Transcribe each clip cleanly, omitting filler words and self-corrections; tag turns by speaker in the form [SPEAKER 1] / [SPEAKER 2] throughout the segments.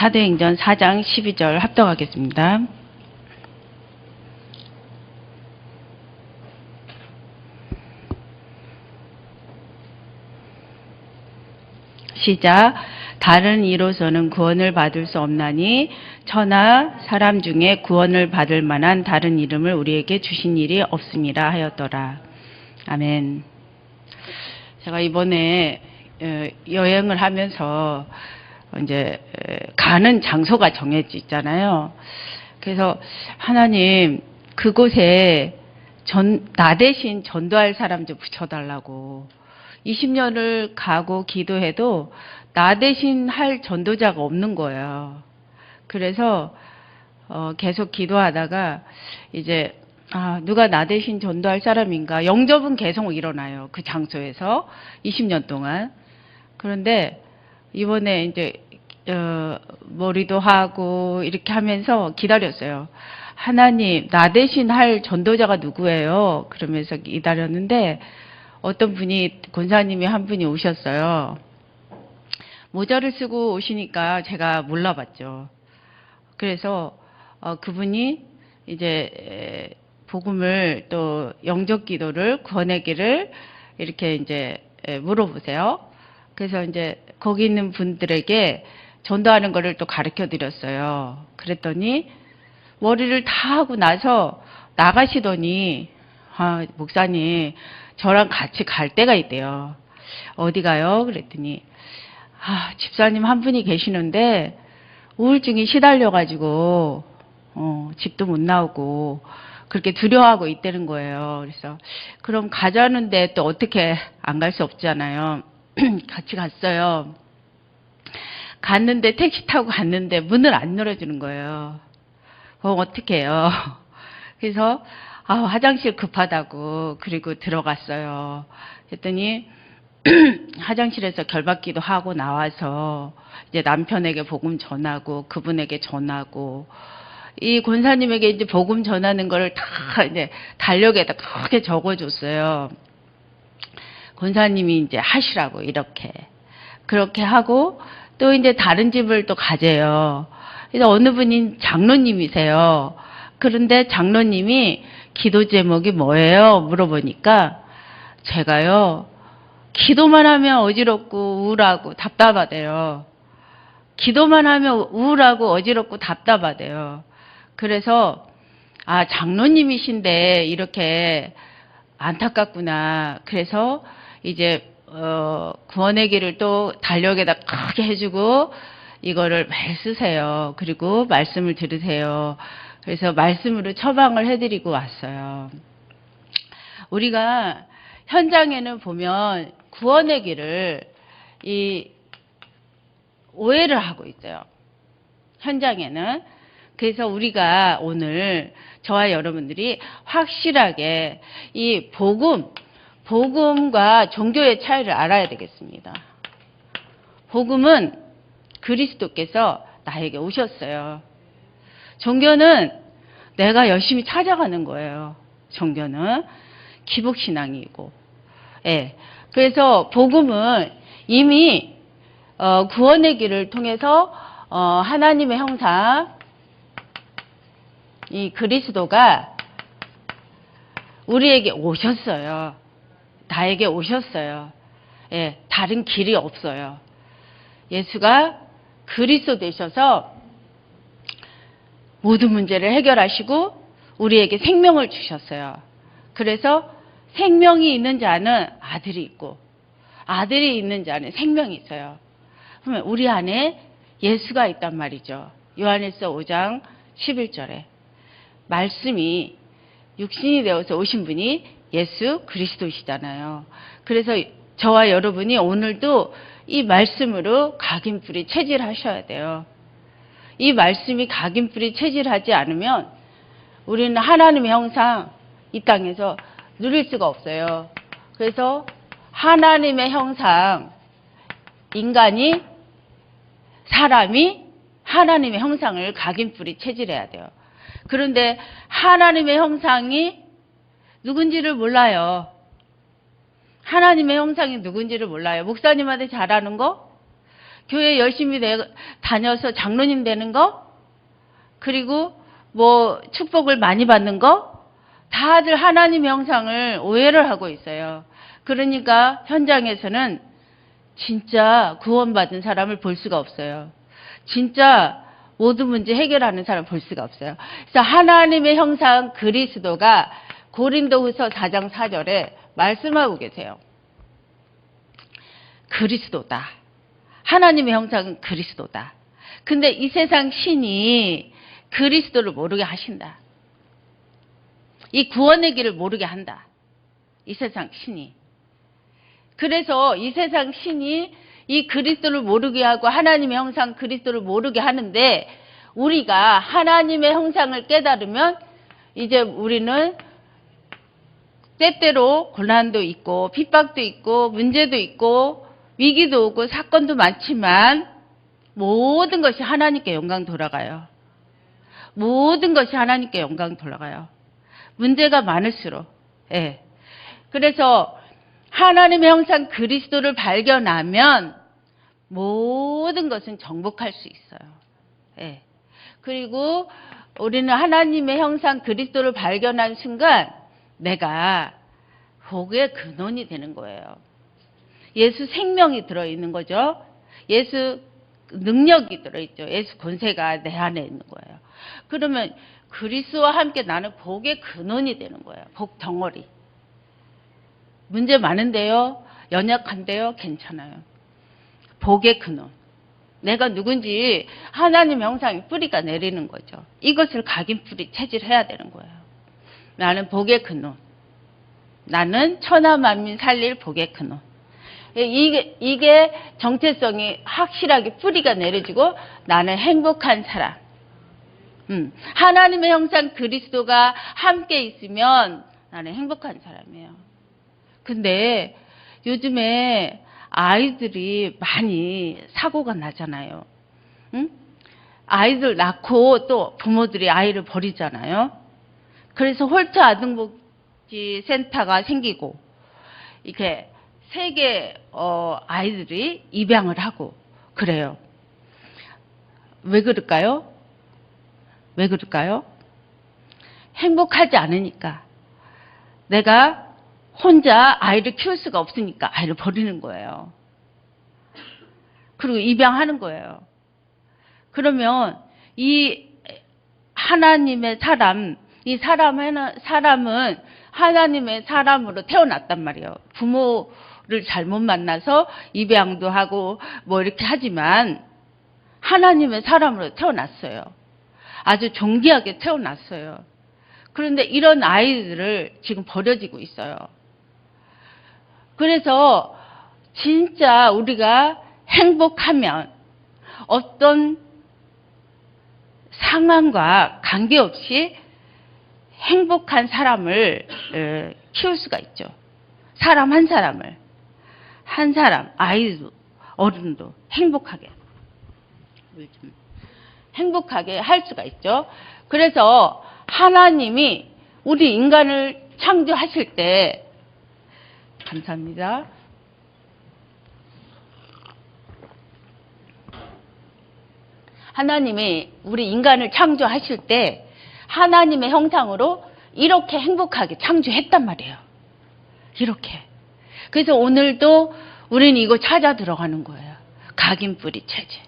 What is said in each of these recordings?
[SPEAKER 1] 사도행전 4장 12절 합독하겠습니다. 시작. 다른 이로서는 구원을 받을 수 없나니 천하 사람 중에 구원을 받을 만한 다른 이름을 우리에게 주신 일이 없음이라 하였더라. 아멘. 제가 이번에 여행을 하면서 이제 가는 장소가 정해져 있잖아요. 그래서 하나님 그곳에 나 대신 전도할 사람 좀 붙여달라고. 20년을 가고 기도해도 나 대신 할 전도자가 없는 거예요. 그래서 계속 기도하다가 이제 누가 나 대신 전도할 사람인가. 영접은 계속 일어나요. 그 장소에서 20년 동안. 그런데 이번에 이제 머리도 하고 이렇게 하면서 기다렸어요. 하나님 나 대신 할 전도자가 누구예요? 그러면서 기다렸는데 어떤 분이 권사님이 한 분이 오셨어요. 모자를 쓰고 오시니까 제가 몰라봤죠. 그래서 그분이 이제 복음을 또 영접 기도를 구원의기를 이렇게 이제 물어보세요. 그래서 이제 거기 있는 분들에게 전도하는 거를 또 가르쳐 드렸어요. 그랬더니 머리를 다 하고 나서 나가시더니 목사님 저랑 같이 갈 데가 있대요. 어디 가요? 그랬더니 집사님 한 분이 계시는데 우울증이 시달려가지고 집도 못 나오고 그렇게 두려워하고 있다는 거예요. 그래서 그럼 가자는데 또 어떻게 안 갈 수 없잖아요. 같이 갔어요. 갔는데 택시 타고 갔는데 문을 안 열어주는 거예요. 그럼 어떻게 해요? 그래서 화장실 급하다고 그리고 들어갔어요. 그랬더니 화장실에서 결박기도 하고 나와서 이제 남편에게 복음 전하고 그분에게 전하고 이 권사님에게 이제 복음 전하는 거를 다 이제 달력에다 크게 적어줬어요. 권사님이 이제 하시라고 이렇게 그렇게 하고 또 이제 다른 집을 또 가재요. 그래서 어느 분이 장로님이세요. 그런데 장로님이 기도 제목이 뭐예요? 물어보니까 제가요. 기도만 하면 어지럽고 우울하고 답답하대요. 기도만 하면 우울하고 어지럽고 답답하대요. 그래서 장로님이신데 이렇게 안타깝구나. 그래서 이제 구원의 길을 또 달력에다 크게 해주고 이거를 매일 쓰세요. 그리고 말씀을 들으세요. 그래서 말씀으로 처방을 해드리고 왔어요. 우리가 현장에는 보면 구원의 길을 오해를 하고 있어요. 현장에는. 그래서 우리가 오늘 저와 여러분들이 확실하게 이 복음과 종교의 차이를 알아야 되겠습니다. 복음은 그리스도께서 나에게 오셨어요. 종교는 내가 열심히 찾아가는 거예요. 종교는 기복신앙이고. 예. 그래서 복음은 이미 구원의 길을 통해서 하나님의 형상 이 그리스도가 우리에게 오셨어요. 나에게 오셨어요. 예, 다른 길이 없어요. 예수가 그리스도 되셔서 모든 문제를 해결하시고 우리에게 생명을 주셨어요. 그래서 생명이 있는 자는 아들이 있고 아들이 있는 자는 생명이 있어요. 그러면 우리 안에 예수가 있단 말이죠. 요한일서 5장 11절에 말씀이 육신이 되어서 오신 분이 예수 그리스도시잖아요. 그래서 저와 여러분이 오늘도 이 말씀으로 각인뿌리 체질하셔야 돼요. 이 말씀이 각인뿌리 체질하지 않으면 우리는 하나님의 형상 이 땅에서 누릴 수가 없어요. 그래서 하나님의 형상 사람이 하나님의 형상을 각인뿌리 체질해야 돼요. 그런데 하나님의 형상이 누군지를 몰라요. 하나님의 형상이 누군지를 몰라요. 목사님한테 잘하는 거, 교회 열심히 다녀서 장로님 되는 거, 그리고 뭐 축복을 많이 받는 거, 다들 하나님의 형상을 오해를 하고 있어요. 그러니까 현장에서는 진짜 구원받은 사람을 볼 수가 없어요. 진짜 모든 문제 해결하는 사람을 볼 수가 없어요. 그래서 하나님의 형상 그리스도가 고린도후서 4장 4절에 말씀하고 계세요. 그리스도다. 하나님의 형상은 그리스도다. 근데 이 세상 신이 그리스도를 모르게 하신다. 이 구원의 길을 모르게 한다. 이 세상 신이. 그래서 이 세상 신이 이 그리스도를 모르게 하고 하나님의 형상 그리스도를 모르게 하는데, 우리가 하나님의 형상을 깨달으면 이제 우리는 때때로 고난도 있고 핍박도 있고 문제도 있고 위기도 오고 사건도 많지만 모든 것이 하나님께 영광 돌아가요. 모든 것이 하나님께 영광 돌아가요. 문제가 많을수록. 예. 그래서 하나님의 형상 그리스도를 발견하면 모든 것은 정복할 수 있어요. 예. 그리고 우리는 하나님의 형상 그리스도를 발견한 순간 내가 복의 근원이 되는 거예요. 예수 생명이 들어있는 거죠. 예수 능력이 들어있죠. 예수 권세가 내 안에 있는 거예요. 그러면 그리스도와 함께 나는 복의 근원이 되는 거예요. 복 덩어리. 문제 많은데요. 연약한데요. 괜찮아요. 복의 근원. 내가 누군지 하나님 형상의 뿌리가 내리는 거죠. 이것을 각인뿌리 체질해야 되는 거예요. 나는 복의 근원. 나는 천하 만민 살릴 복의 근원. 이게 정체성이 확실하게 뿌리가 내려지고 나는 행복한 사람. 하나님의 형상 그리스도가 함께 있으면 나는 행복한 사람이에요. 근데 요즘에 아이들이 많이 사고가 나잖아요. 응? 아이들 낳고 또 부모들이 아이를 버리잖아요. 그래서 홀트 아동복지 센터가 생기고 이렇게 세계 아이들이 입양을 하고 그래요. 왜 그럴까요? 왜 그럴까요? 행복하지 않으니까. 내가 혼자 아이를 키울 수가 없으니까 아이를 버리는 거예요. 그리고 입양하는 거예요. 그러면 이 하나님의 사람, 이 사람은 하나님의 사람으로 태어났단 말이에요. 부모를 잘못 만나서 입양도 하고 뭐 이렇게 하지만 하나님의 사람으로 태어났어요. 아주 존귀하게 태어났어요. 그런데 이런 아이들을 지금 버려지고 있어요. 그래서 진짜 우리가 행복하면 어떤 상황과 관계없이 행복한 사람을 키울 수가 있죠. 사람 한 사람을. 한 사람, 아이도, 어른도 행복하게. 행복하게 할 수가 있죠. 그래서 하나님이 우리 인간을 창조하실 때, 감사합니다. 하나님이 우리 인간을 창조하실 때 하나님의 형상으로 이렇게 행복하게 창조했단 말이에요. 이렇게. 그래서 오늘도 우리는 이거 찾아 들어가는 거예요. 각인뿌리 체제.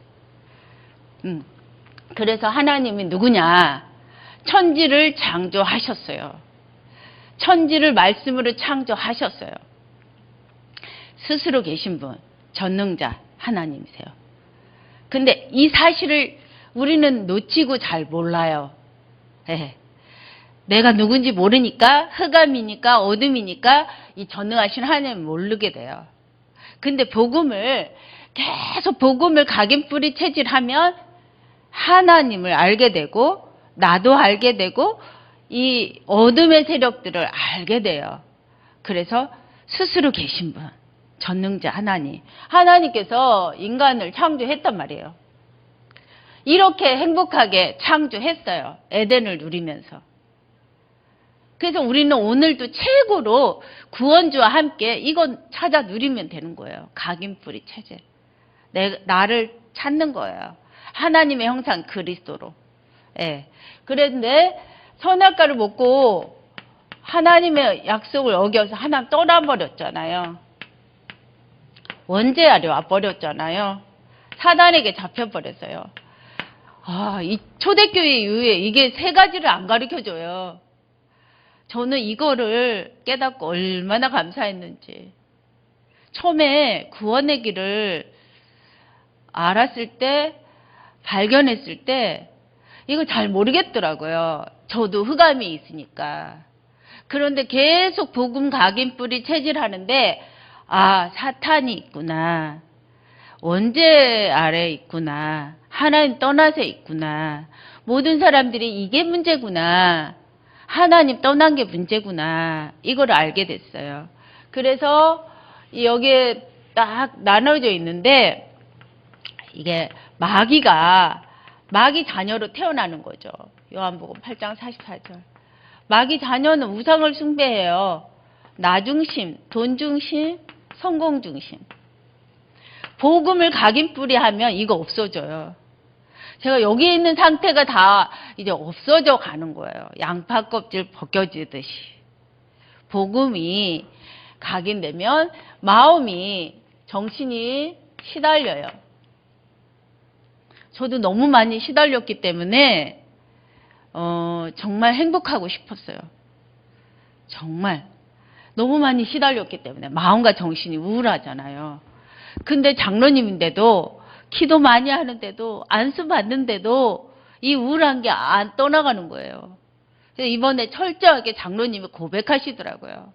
[SPEAKER 1] 그래서 하나님이 누구냐? 천지를 창조하셨어요. 천지를 말씀으로 창조하셨어요. 스스로 계신 분, 전능자 하나님이세요. 근데 이 사실을 우리는 놓치고 잘 몰라요. 네. 내가 누군지 모르니까, 흑암이니까, 어둠이니까 이 전능하신 하나님을 모르게 돼요. 근데 계속 복음을 각인뿌리 체질하면 하나님을 알게 되고, 나도 알게 되고, 이 어둠의 세력들을 알게 돼요. 그래서 스스로 계신 분, 전능자 하나님. 하나님께서 인간을 창조했단 말이에요. 이렇게 행복하게 창조했어요. 에덴을 누리면서. 그래서 우리는 오늘도 최고로 구원주와 함께 이건 찾아 누리면 되는 거예요. 각인뿌리 체제. 나를 찾는 거예요. 하나님의 형상 그리스도로. 예. 그런데 선악과를 먹고 하나님의 약속을 어겨서 하나님 떠나버렸잖아요. 원죄 아래 와버렸잖아요. 사단에게 잡혀버렸어요. 이 초대교회 이후에 이게 세 가지를 안 가르쳐줘요. 저는 이거를 깨닫고 얼마나 감사했는지. 처음에 구원의 길을 알았을 때, 발견했을 때, 이거 잘 모르겠더라고요. 저도 흑암이 있으니까. 그런데 계속 복음 각인 뿌리 체질하는데, 사탄이 있구나. 원죄 아래 있구나. 하나님 떠나서 있구나. 모든 사람들이 이게 문제구나. 하나님 떠난 게 문제구나. 이걸 알게 됐어요. 그래서 여기에 딱 나눠져 있는데 이게 마귀 자녀로 태어나는 거죠. 요한복음 8장 44절. 마귀 자녀는 우상을 숭배해요. 나 중심, 돈 중심, 성공 중심. 복음을 각인뿌리 하면 이거 없어져요. 제가 여기 있는 상태가 다 이제 없어져 가는 거예요. 양파 껍질 벗겨지듯이. 복음이 각인되면 마음이, 정신이 시달려요. 저도 너무 많이 시달렸기 때문에 정말 행복하고 싶었어요. 정말 너무 많이 시달렸기 때문에 마음과 정신이 우울하잖아요. 근데 장로님인데도 기도 많이 하는데도 안수 받는데도 이 우울한 게 안 떠나가는 거예요. 그래서 이번에 철저하게 장로님이 고백하시더라고요.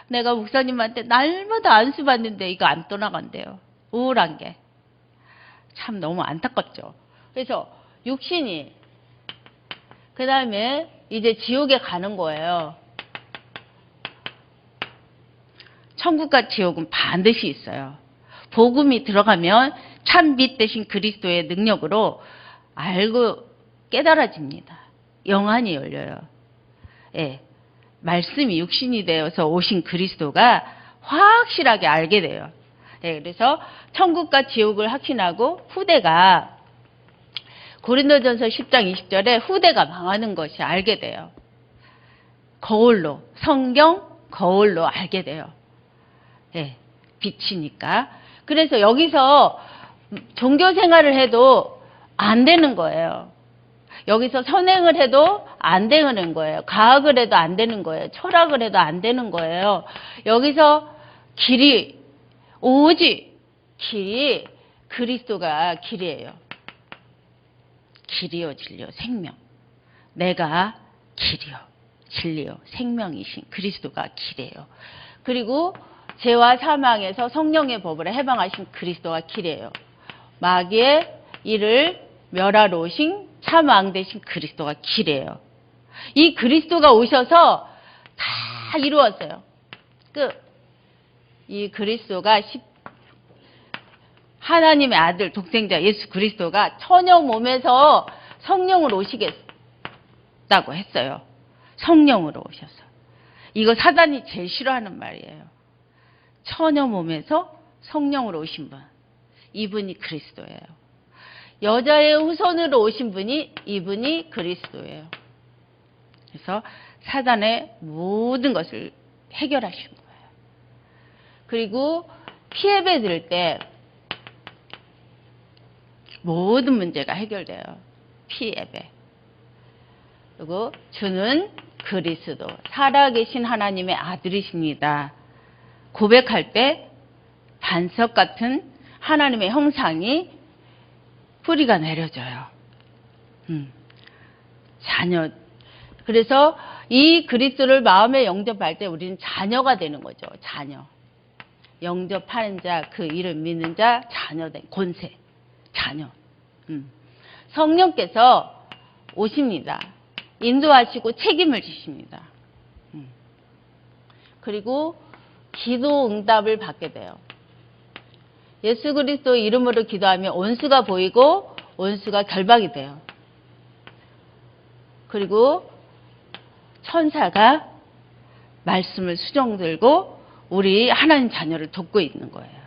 [SPEAKER 1] 내가 목사님한테 날마다 안수 받는데 이거 안 떠나간대요. 우울한 게. 참 너무 안타깝죠. 그래서 육신이 그 다음에 이제 지옥에 가는 거예요. 천국과 지옥은 반드시 있어요. 복음이 들어가면 참 빛 대신 그리스도의 능력으로 알고 깨달아집니다. 영안이 열려요. 예, 말씀이 육신이 되어서 오신 그리스도가 확실하게 알게 돼요. 예, 그래서 천국과 지옥을 확신하고 후대가 고린도전서 10장 20절에 후대가 망하는 것이 알게 돼요. 거울로, 성경 거울로 알게 돼요. 예, 빛이니까. 그래서 여기서 종교 생활을 해도 안 되는 거예요. 여기서 선행을 해도 안 되는 거예요. 과학을 해도 안 되는 거예요. 철학을 해도 안 되는 거예요. 여기서 길이, 오직 길이 그리스도가 길이에요. 길이요 진리요 생명. 내가 길이요 진리요 생명이신 그리스도가 길이에요. 그리고 죄와 사망에서 성령의 법으로 해방하신 그리스도가 길이에요. 마귀의 일을 멸하러 오신 참 왕 되신 그리스도가 길이에요. 이 그리스도가 오셔서 다 이루었어요. 이 그리스도가 하나님의 아들 독생자 예수 그리스도가 처녀 몸에서 성령으로 오시겠다고 했어요. 성령으로 오셔서. 이거 사단이 제일 싫어하는 말이에요. 처녀 몸에서 성령으로 오신 분. 이분이 그리스도예요. 여자의 후손으로 오신 분이 이분이 그리스도예요. 그래서 사단의 모든 것을 해결하신 거예요. 그리고 피해배 들 때 모든 문제가 해결돼요. 피해배. 그리고 주는 그리스도, 살아계신 하나님의 아들이십니다. 고백할 때 반석 같은 하나님의 형상이 뿌리가 내려져요. 자녀. 그래서 이 그리스도를 마음에 영접할 때 우리는 자녀가 되는 거죠. 자녀. 영접하는 자, 그 이름 믿는 자, 자녀된 권세. 자녀. 성령께서 오십니다. 인도하시고 책임을 지십니다. 그리고 기도 응답을 받게 돼요. 예수 그리스도 이름으로 기도하면 원수가 보이고 원수가 결박이 돼요. 그리고 천사가 말씀을 수종 들고 우리 하나님 자녀를 돕고 있는 거예요.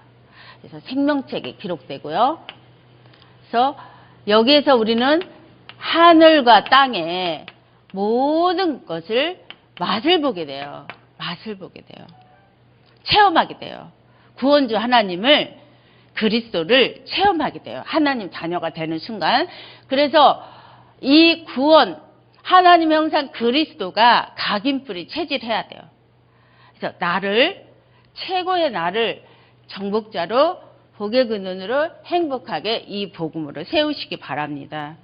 [SPEAKER 1] 그래서 생명책에 기록되고요. 그래서 여기에서 우리는 하늘과 땅의 모든 것을 맛을 보게 돼요. 맛을 보게 돼요. 체험하게 돼요. 구원주 하나님을, 그리스도를 체험하게 돼요. 하나님 자녀가 되는 순간. 그래서 이 구원, 하나님의 형상 그리스도가 각인뿌리 체질해야 돼요. 그래서 나를, 최고의 나를 정복자로 복의 근원으로 행복하게 이 복음으로 세우시기 바랍니다.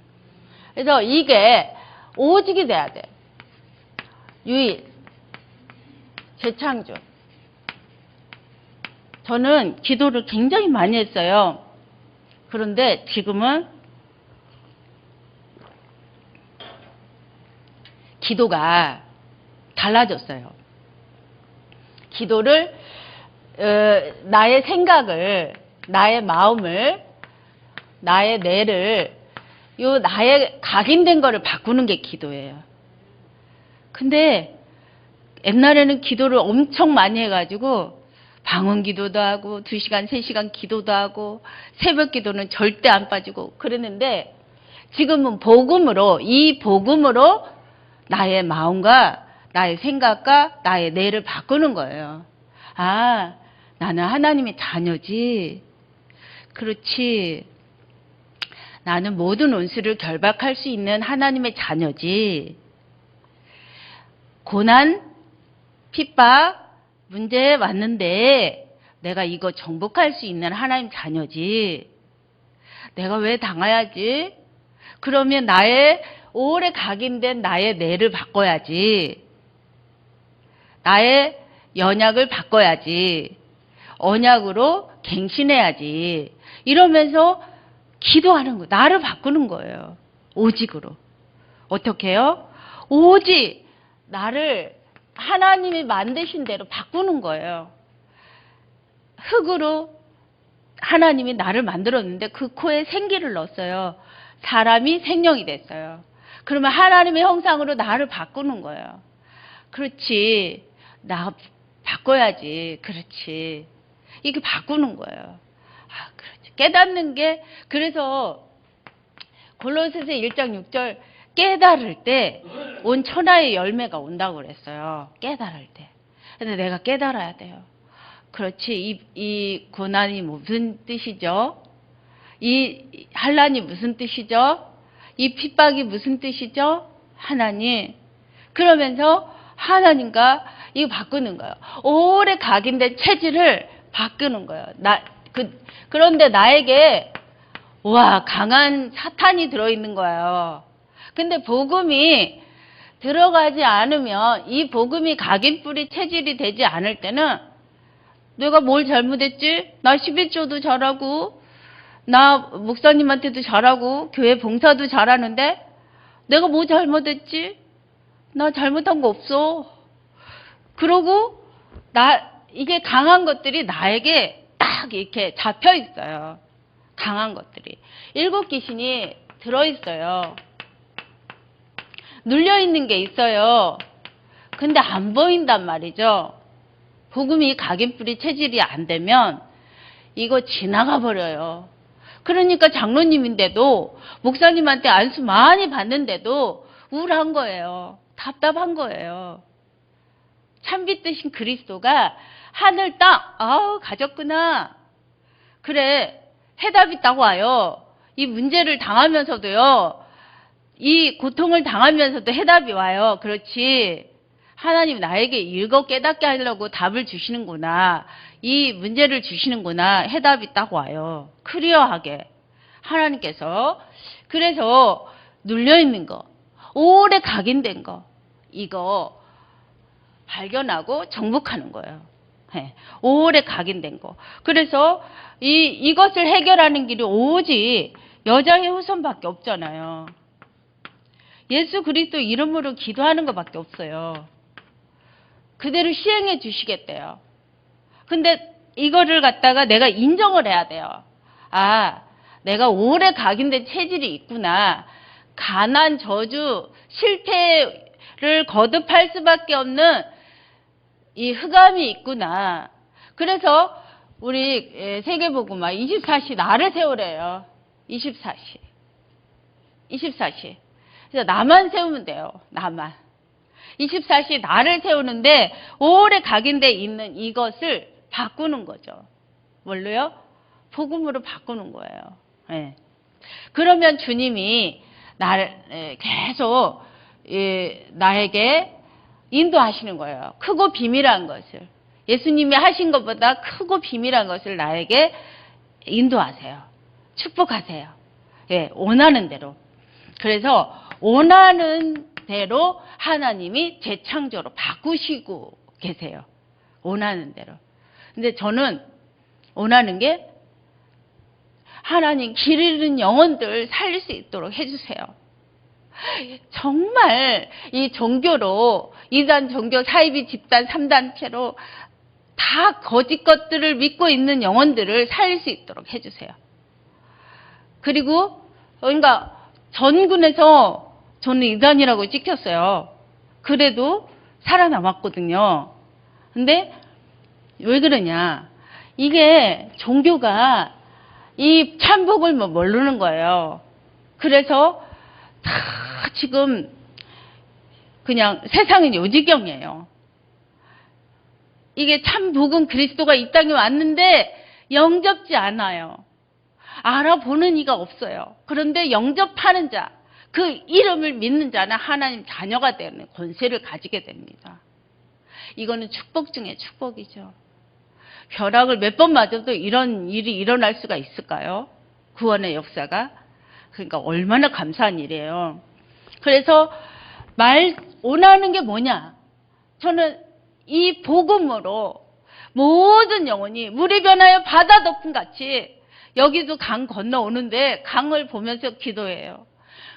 [SPEAKER 1] 그래서 이게 오직이 돼야 돼. 유일, 재창조. 저는 기도를 굉장히 많이 했어요. 그런데 지금은 기도가 달라졌어요. 기도를 나의 생각을, 나의 마음을, 나의 뇌를, 나의 각인된 거를 바꾸는 게 기도예요. 근데 옛날에는 기도를 엄청 많이 해가지고 방언 기도도 하고 2시간, 3시간 기도도 하고 새벽 기도는 절대 안 빠지고 그랬는데 지금은 복음으로, 이 복음으로 나의 마음과 나의 생각과 나의 뇌를 바꾸는 거예요. 아, 나는 하나님의 자녀지. 그렇지. 나는 모든 원수를 결박할 수 있는 하나님의 자녀지. 고난, 핍박, 문제 왔는데 내가 이거 정복할 수 있는 하나님 자녀지. 내가 왜 당해야지? 그러면 나의 오래 각인된 나의 뇌를 바꿔야지. 나의 연약을 바꿔야지. 언약으로 갱신해야지. 이러면서 기도하는 거예요. 나를 바꾸는 거예요. 오직으로. 어떻게 해요? 오직 나를 하나님이 만드신 대로 바꾸는 거예요. 흙으로 하나님이 나를 만들었는데 그 코에 생기를 넣었어요. 사람이 생명이 됐어요. 그러면 하나님의 형상으로 나를 바꾸는 거예요. 그렇지. 나 바꿔야지. 그렇지. 이게 바꾸는 거예요. 아, 그렇지. 깨닫는 게, 그래서 골로새서 1장 6절 깨달을 때 온 천하의 열매가 온다고 그랬어요. 깨달을 때. 근데 내가 깨달아야 돼요. 그렇지. 이 고난이 무슨 뜻이죠? 이 환난이 무슨 뜻이죠? 이 핍박이 무슨 뜻이죠? 하나님. 그러면서 하나님과 이거 바꾸는 거예요. 오래 각인된 체질을 바꾸는 거예요. 그런데 나에게 와, 강한 사탄이 들어있는 거예요. 근데 복음이 들어가지 않으면, 이 복음이 각인뿌리 체질이 되지 않을 때는 내가 뭘 잘못했지? 나 11조도 잘하고 나 목사님한테도 잘하고 교회 봉사도 잘하는데 내가 뭐 잘못했지? 나 잘못한 거 없어. 그러고 이게 강한 것들이 나에게 딱 이렇게 잡혀 있어요. 강한 것들이. 7 귀신이 들어있어요. 눌려있는 게 있어요. 근데 안 보인단 말이죠. 복음이 각인뿌리 체질이 안 되면 이거 지나가 버려요. 그러니까 장로님인데도, 목사님한테 안수 많이 받는데도 우울한 거예요. 답답한 거예요. 참빛 드신 그리스도가 하늘 땅, 가졌구나. 그래, 해답이 딱 와요. 이 문제를 당하면서도요, 이 고통을 당하면서도 해답이 와요. 그렇지. 하나님 나에게 읽어 깨닫게 하려고 답을 주시는구나. 이 문제를 주시는구나. 해답이 딱 와요. 클리어하게. 하나님께서. 그래서 눌려있는 거, 오래 각인된 거, 이거 발견하고 정복하는 거예요. 네. 오래 각인된 거. 그래서 이것을 해결하는 길이 오직 여자의 후손밖에 없잖아요. 예수 그리스도 이름으로 기도하는 것밖에 없어요. 그대로 시행해 주시겠대요. 근데 이거를 갖다가 내가 인정을 해야 돼요. 아, 내가 오래 각인된 체질이 있구나. 가난, 저주, 실패를 거듭할 수밖에 없는 이 흑암이 있구나. 그래서 우리 세계복음화 24시 나를 세우래요. 24시. 24시. 그래서 나만 세우면 돼요. 나만. 24시 나를 세우는데 오래 각인돼 있는 이것을 바꾸는 거죠. 뭘로요? 복음으로 바꾸는 거예요. 네. 그러면 주님이 나를 계속 나에게 인도하시는 거예요. 크고 비밀한 것을. 예수님이 하신 것보다 크고 비밀한 것을 나에게 인도하세요. 축복하세요. 예, 원하는 대로. 그래서 원하는 대로 하나님이 재창조로 바꾸시고 계세요. 원하는 대로. 근데 저는 원하는 게 하나님 길 잃은 영혼들 살릴 수 있도록 해주세요. 정말 이 종교로 이단 종교 사이비 집단 3단체로 다 거짓 것들을 믿고 있는 영혼들을 살릴 수 있도록 해주세요. 그리고 그러니까 전군에서 저는 이단이라고 찍혔어요. 그래도 살아남았거든요. 근데 왜 그러냐? 이게 종교가 이 참복을 모르는 거예요. 그래서 다 지금 그냥 세상은 요지경이에요. 이게 참 복음 그리스도가 이 땅에 왔는데 영접지 않아요. 알아보는 이가 없어요. 그런데 영접하는 자, 그 이름을 믿는 자는 하나님 자녀가 되는 권세를 가지게 됩니다. 이거는 축복 중에 축복이죠. 벼락을 몇 번 맞아도 이런 일이 일어날 수가 있을까요? 구원의 역사가. 그러니까 얼마나 감사한 일이에요. 그래서 원하는 게 뭐냐? 저는 이 복음으로 모든 영혼이 물이 변하여 바다 덮음 같이, 여기도 강 건너오는데 강을 보면서 기도해요.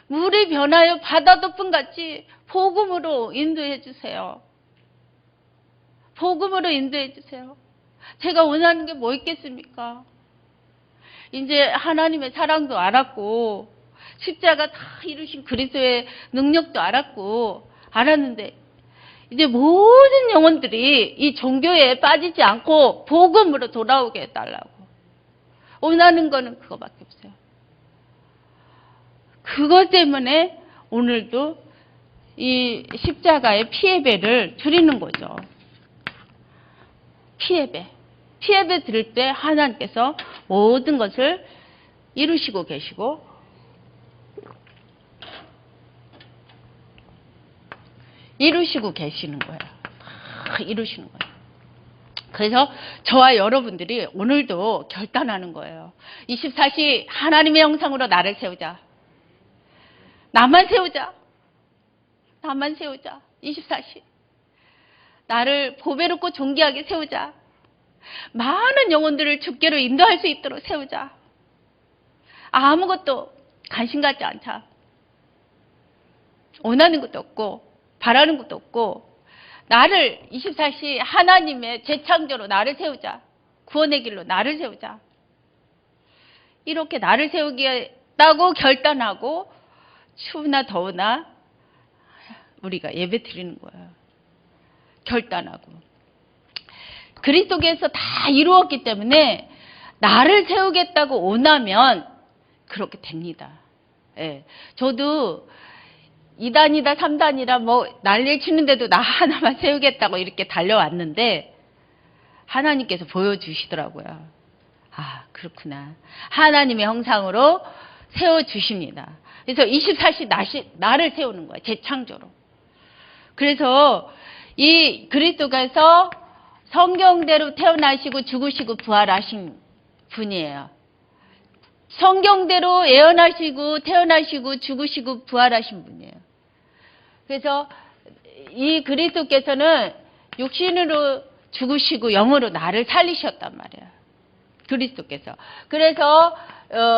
[SPEAKER 1] 물이 변하여 바다 덮음 같이 복음으로 인도해 주세요. 복음으로 인도해 주세요. 제가 원하는 게 뭐 있겠습니까? 이제 하나님의 사랑도 알았고 십자가 다 이루신 그리스도의 능력도 알았는데 이제 모든 영혼들이 이 종교에 빠지지 않고 복음으로 돌아오게 해달라고. 원하는 거는 그거밖에 없어요. 그것 때문에 오늘도 이 십자가의 피예배를 드리는 거죠. 피예배 드릴 때 하나님께서 모든 것을 이루시고 계시고 이루시고 계시는 거예요. 이루시는 거예요. 그래서 저와 여러분들이 오늘도 결단하는 거예요. 24시 하나님의 형상으로 나를 세우자. 나만 세우자. 24시. 나를 보배롭고 존귀하게 세우자. 많은 영혼들을 주께로 인도할 수 있도록 세우자. 아무것도 관심 갖지 않자. 원하는 것도 없고 바라는 것도 없고 나를 24시 하나님의 재창조로 나를 세우자. 구원의 길로 나를 세우자. 이렇게 나를 세우겠다고 결단하고 추우나 더우나 우리가 예배 드리는 거예요. 결단하고. 그리스도께서 다 이루었기 때문에 나를 세우겠다고 원하면 그렇게 됩니다. 예. 저도 2단이다 3단이라 뭐 난리를 치는데도 나 하나만 세우겠다고 이렇게 달려왔는데 하나님께서 보여주시더라고요. 아, 그렇구나. 하나님의 형상으로 세워주십니다. 그래서 24시 나를 세우는 거예요. 재창조로. 그래서 이 그리스도께서 성경대로 태어나시고 죽으시고 부활하신 분이에요. 성경대로 예언하시고 태어나시고 죽으시고 부활하신 분이에요. 그래서 이 그리스도께서는 육신으로 죽으시고 영으로 나를 살리셨단 말이에요. 그리스도께서. 그래서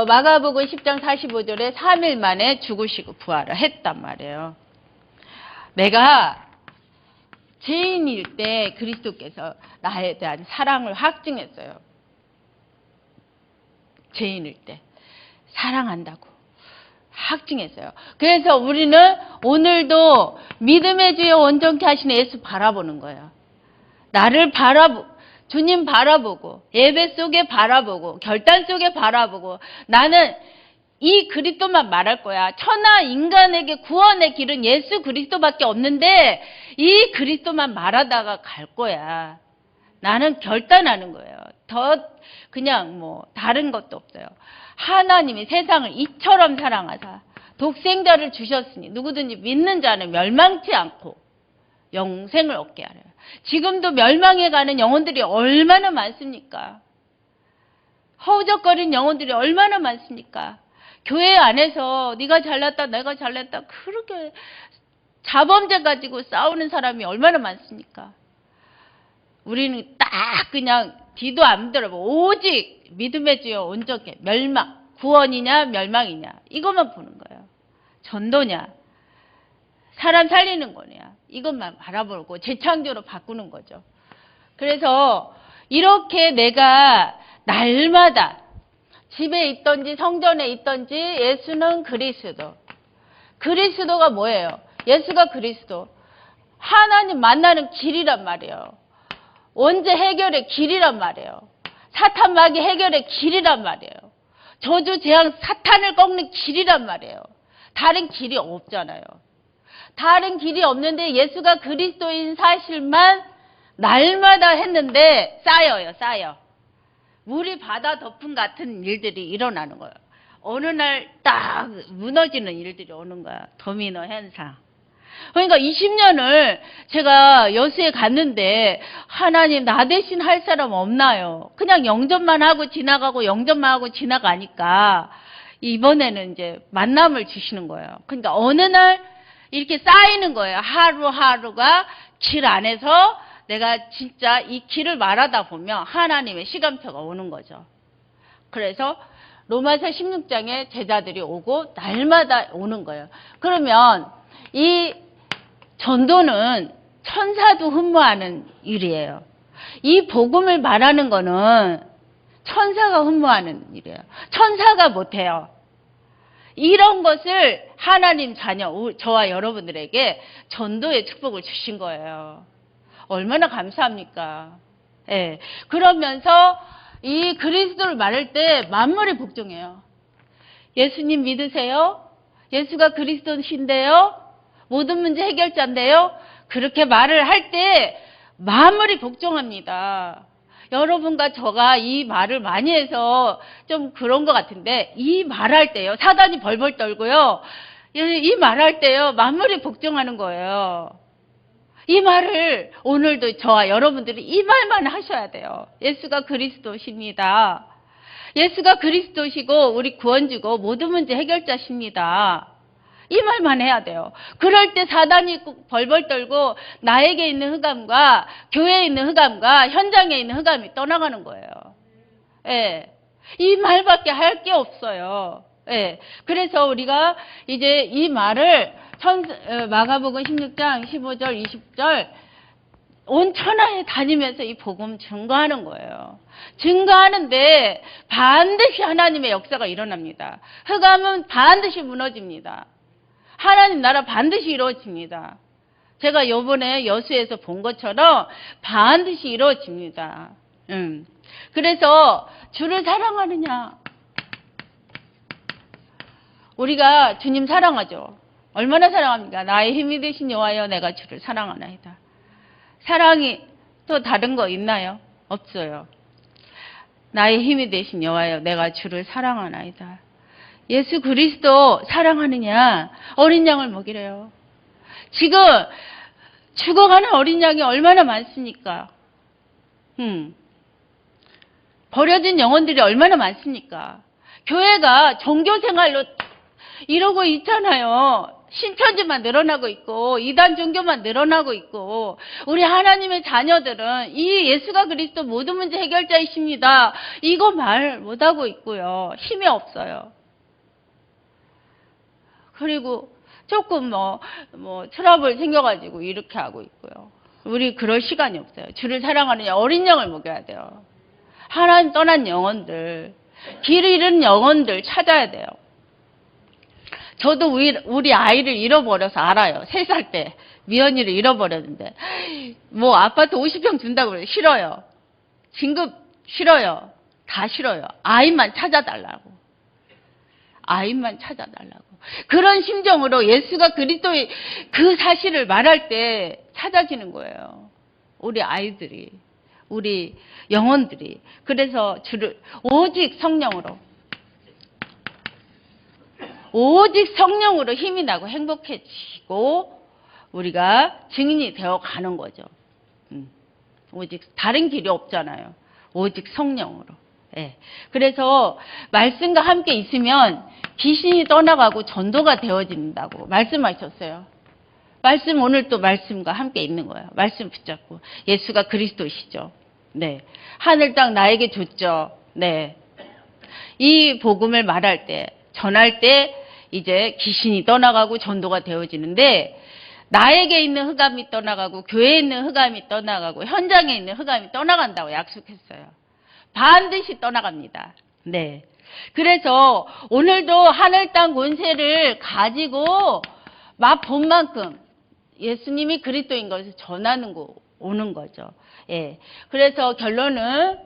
[SPEAKER 1] 마가복음 10장 45절에 3일 만에 죽으시고 부활을 했단 말이에요. 내가 죄인일 때 그리스도께서 나에 대한 사랑을 확증했어요. 죄인일 때 사랑한다고 확증했어요. 그래서 우리는 오늘도 믿음의 주여 온전케 하시는 예수 바라보는 거예요. 나를 주님 바라보고 예배 속에 바라보고 결단 속에 바라보고 나는 이 그리스도만 말할 거야. 천하 인간에게 구원의 길은 예수 그리스도밖에 없는데 이 그리스도만 말하다가 갈 거야. 나는 결단하는 거예요. 더 그냥 뭐 다른 것도 없어요. 하나님이 세상을 이처럼 사랑하사 독생자를 주셨으니 누구든지 믿는 자는 멸망치 않고 영생을 얻게 하려. 지금도 멸망해가는 영혼들이 얼마나 많습니까? 허우적거리는 영혼들이 얼마나 많습니까? 교회 안에서 네가 잘났다 내가 잘났다 그렇게 자범죄 가지고 싸우는 사람이 얼마나 많습니까? 우리는 딱 그냥 뒤도 안 돌아보고 오직 믿음의 주여 온전히 멸망, 구원이냐 멸망이냐 이것만 보는 거예요. 전도냐 사람 살리는 거냐 이것만 바라보고 재창조로 바꾸는 거죠. 그래서 이렇게 내가 날마다 집에 있던지 성전에 있던지 예수는 그리스도. 그리스도가 뭐예요? 예수가 그리스도. 하나님 만나는 길이란 말이에요. 원죄 해결의 길이란 말이에요. 사탄 마귀 해결의 길이란 말이에요. 저주 재앙 사탄을 꺾는 길이란 말이에요. 다른 길이 없잖아요. 다른 길이 없는데 예수가 그리스도인 사실만 날마다 했는데 쌓여요. 쌓여. 물이 바다 덮음 같은 일들이 일어나는 거예요. 어느 날 딱 무너지는 일들이 오는 거야. 도미노 현상. 그러니까 20년을 제가 여수에 갔는데 하나님 나 대신 할 사람 없나요? 그냥 영접만 하고 지나가고 영접만 하고 지나가니까 이번에는 이제 만남을 주시는 거예요. 그러니까 어느 날 이렇게 쌓이는 거예요. 하루하루가 길 안에서 내가 진짜 이 길을 말하다 보면 하나님의 시간표가 오는 거죠. 그래서 로마서 16장에 제자들이 오고 날마다 오는 거예요. 그러면 이 전도는 천사도 흠모하는 일이에요. 이 복음을 말하는 거는 천사가 흠모하는 일이에요. 천사가 못해요. 이런 것을 하나님 자녀, 저와 여러분들에게 전도의 축복을 주신 거예요. 얼마나 감사합니까? 예. 그러면서 이 그리스도를 말할 때 만물이 복종해요. 예수님 믿으세요? 예수가 그리스도신데요? 모든 문제 해결자인데요? 그렇게 말을 할 때 만물이 복종합니다. 여러분과 저가 이 말을 많이 해서 좀 그런 것 같은데 이 말할 때요. 사단이 벌벌 떨고요. 이 말할 때요. 만물이 복종하는 거예요. 이 말을 오늘도 저와 여러분들이 이 말만 하셔야 돼요. 예수가 그리스도십니다. 예수가 그리스도시고 우리 구원주고 모든 문제 해결자십니다. 이 말만 해야 돼요. 그럴 때 사단이 벌벌 떨고 나에게 있는 흑암과 교회에 있는 흑암과 현장에 있는 흑암이 떠나가는 거예요. 예. 이 말밖에 할 게 없어요. 예. 그래서 우리가 이제 이 말을 마가복음 16장 15절 20절 온 천하에 다니면서 이 복음 증거하는 거예요. 증거하는데 반드시 하나님의 역사가 일어납니다. 흑암은 반드시 무너집니다. 하나님 나라 반드시 이루어집니다. 제가 요번에 여수에서 본 것처럼 반드시 이루어집니다. 그래서 주를 사랑하느냐? 우리가 주님 사랑하죠. 얼마나 사랑합니까? 나의 힘이 되신 여호와여 내가 주를 사랑하나이다. 사랑이 또 다른 거 있나요? 없어요. 나의 힘이 되신 여호와여 내가 주를 사랑하나이다. 예수 그리스도 사랑하느냐? 어린 양을 먹이래요. 지금 죽어가는 어린 양이 얼마나 많습니까? 버려진 영혼들이 얼마나 많습니까? 교회가 종교생활로 이러고 있잖아요. 신천지만 늘어나고 있고 이단 종교만 늘어나고 있고 우리 하나님의 자녀들은 이 예수가 그리스도 모든 문제 해결자이십니다. 이거 말 못하고 있고요. 힘이 없어요. 그리고 조금 트러블 생겨가지고 이렇게 하고 있고요. 우리 그럴 시간이 없어요. 주를 사랑하는 어린 양을 먹여야 돼요. 하나님 떠난 영혼들, 길 잃은 영혼들 찾아야 돼요. 저도 우리 아이를 잃어버려서 알아요. 3살 때 미연이를 잃어버렸는데 아파트 50평 준다고 그래요. 싫어요. 진급 싫어요. 다 싫어요. 아이만 찾아달라고. 아이만 찾아달라고. 그런 심정으로 예수가 그리스도의 그 사실을 말할 때 찾아지는 거예요. 우리 아이들이, 우리 영혼들이. 그래서 주를 오직 성령으로 힘이 나고 행복해지고 우리가 증인이 되어 가는 거죠. 오직 다른 길이 없잖아요. 오직 성령으로. 예. 그래서 말씀과 함께 있으면 귀신이 떠나가고 전도가 되어진다고 말씀하셨어요. 말씀 오늘 또 말씀과 함께 있는 거예요. 말씀 붙잡고 예수가 그리스도시죠. 네. 하늘 땅 나에게 줬죠. 네. 이 복음을 말할 때, 전할 때 이제 귀신이 떠나가고 전도가 되어지는데 나에게 있는 흑암이 떠나가고 교회에 있는 흑암이 떠나가고 현장에 있는 흑암이 떠나간다고 약속했어요. 반드시 떠나갑니다. 네. 그래서 오늘도 하늘 땅 권세를 가지고 맛본 만큼 예수님이 그리스도인 것을 전하는 거 오는 거죠. 예. 그래서 결론은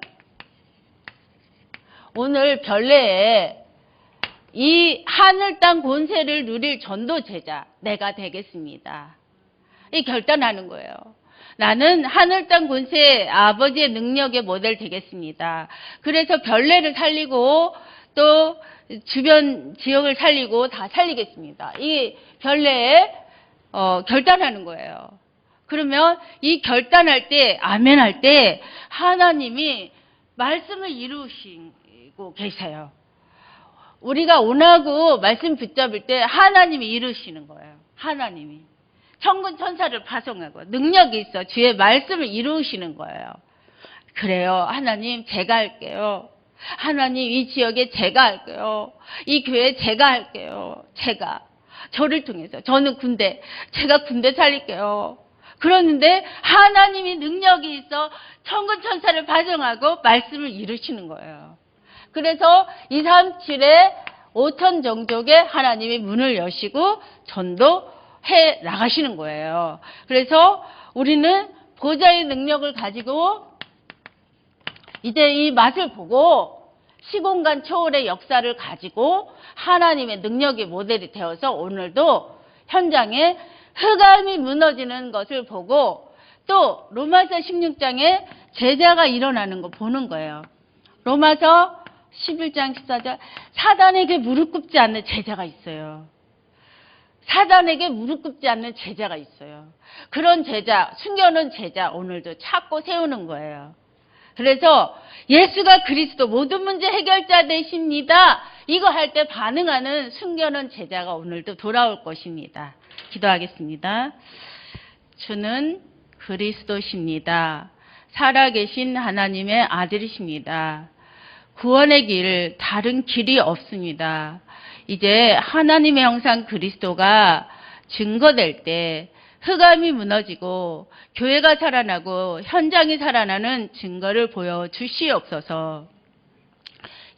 [SPEAKER 1] 오늘 별내에 이 하늘 땅 권세를 누릴 전도 제자 내가 되겠습니다. 이 결단하는 거예요. 나는 하늘 땅 권세 아버지의 능력의 모델 되겠습니다. 그래서 별내를 살리고 또 주변 지역을 살리고 다 살리겠습니다. 이 별내에 결단하는 거예요. 그러면 이 결단할 때 아멘 할 때 하나님이 말씀을 이루시고 계세요. 우리가 원하고 말씀 붙잡을 때 하나님이 이루시는 거예요. 하나님이. 천군 천사를 파송하고 능력이 있어 주의 말씀을 이루시는 거예요. 그래요. 하나님 제가 할게요. 하나님 이 지역에 제가 할게요. 이 교회에 제가 할게요. 제가. 저를 통해서. 저는 제가 군대 살릴게요. 그러는데 하나님이 능력이 있어 천군 천사를 파송하고 말씀을 이루시는 거예요. 그래서 237에 5천 종족에 하나님이 문을 여시고 전도해 나가시는 거예요. 그래서 우리는 보좌의 능력을 가지고 이제 이 맛을 보고 시공간 초월의 역사를 가지고 하나님의 능력의 모델이 되어서 오늘도 현장에 흑암이 무너지는 것을 보고 또 로마서 16장에 제자가 일어나는 거 보는 거예요. 로마서 11장 14절 사단에게 무릎 꿇지 않는 제자가 있어요. 사단에게 무릎 꿇지 않는 제자가 있어요. 그런 제자, 숨겨놓은 제자 오늘도 찾고 세우는 거예요. 그래서 예수가 그리스도 모든 문제 해결자 되십니다. 이거 할 때 반응하는 숨겨놓은 제자가 오늘도 돌아올 것입니다. 기도하겠습니다. 주는 그리스도십니다. 살아계신 하나님의 아들이십니다. 구원의 길, 다른 길이 없습니다. 이제 하나님의 형상 그리스도가 증거될 때 흑암이 무너지고 교회가 살아나고 현장이 살아나는 증거를 보여주시옵소서.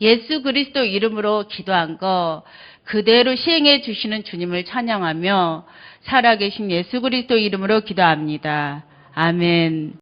[SPEAKER 1] 예수 그리스도 이름으로 기도한 거 그대로 시행해 주시는 주님을 찬양하며 살아계신 예수 그리스도 이름으로 기도합니다. 아멘.